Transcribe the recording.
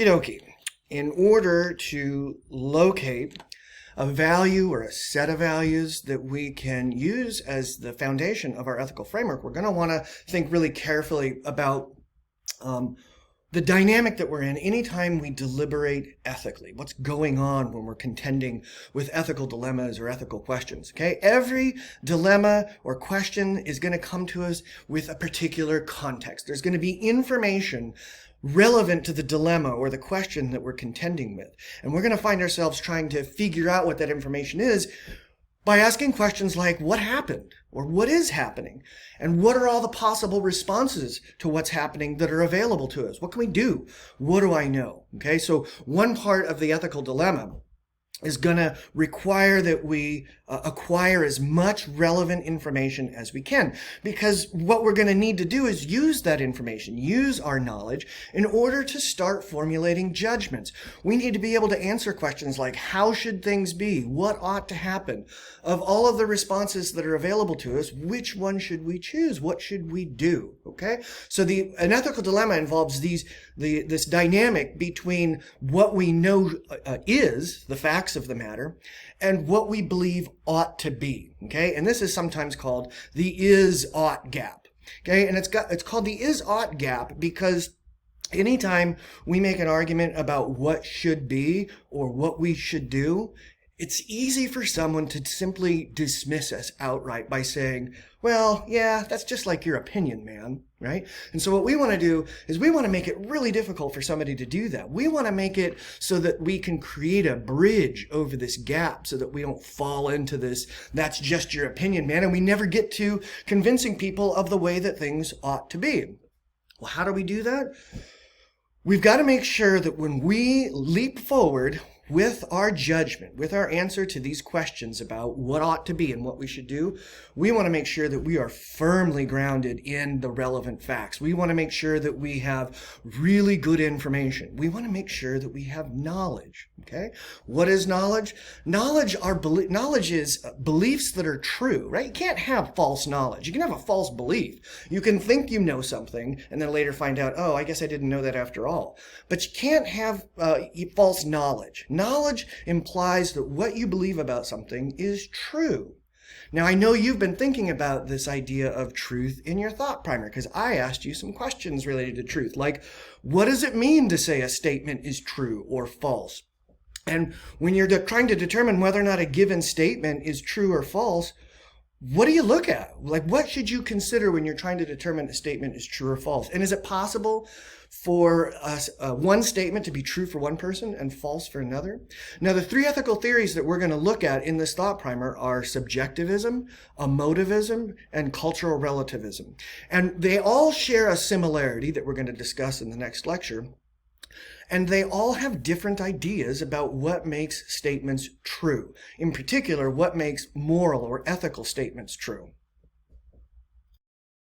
Okie dokie. In order to locate a value or a set of values that we can use as the foundation of our ethical framework, we're going to want to think really carefully about the dynamic that we're in anytime we deliberate ethically. What's going on when we're contending with ethical dilemmas or ethical questions, okay? Every dilemma or question is going to come to us with a particular context. There's going to be information relevant to the dilemma or the question that we're contending with. And we're going to find ourselves trying to figure out what that information is by asking questions like, what happened? Or what is happening? And what are all the possible responses to what's happening that are available to us? What can we do? What do I know? Okay, so one part of the ethical dilemma is going to require that we acquire as much relevant information as we can. Because what we're going to need to do is use that information, use our knowledge in order to start formulating judgments. We need to be able to answer questions like, how should things be? What ought to happen? Of all of the responses that are available to us, which one should we choose? What should we do? Okay? So an ethical dilemma involves this dynamic between what we know is the facts of the matter and what we believe ought to be. Okay? And this is sometimes called the is-ought gap. Okay? And it's called the is-ought gap because anytime we make an argument about what should be or what we should do, it's easy for someone to simply dismiss us outright by saying, well, yeah, that's just like your opinion, man, right? And so what we want to do is we want to make it really difficult for somebody to do that. We want to make it so that we can create a bridge over this gap so that we don't fall into this, that's just your opinion, man, and we never get to convincing people of the way that things ought to be. Well, how do we do that? We've got to make sure that when we leap forward with our judgment, with our answer to these questions about what ought to be and what we should do, we want to make sure that we are firmly grounded in the relevant facts. We want to make sure that we have really good information. We want to make sure that we have knowledge. Okay? What is knowledge? Knowledge is beliefs that are true, right? You can't have false knowledge. You can have a false belief. You can think you know something and then later find out, oh, I guess I didn't know that after all. But you can't have false knowledge. Knowledge implies that what you believe about something is true. Now, I know you've been thinking about this idea of truth in your thought primer because I asked you some questions related to truth, like, what does it mean to say a statement is true or false? And when you're trying to determine whether or not a given statement is true or false, what do you look at? Like, what should you consider when you're trying to determine a statement is true or false? And is it possible for one statement to be true for one person and false for another? Now, the three ethical theories that we're going to look at in this thought primer are subjectivism, emotivism, and cultural relativism. And they all share a similarity that we're going to discuss in the next lecture. And they all have different ideas about what makes statements true. In particular, what makes moral or ethical statements true.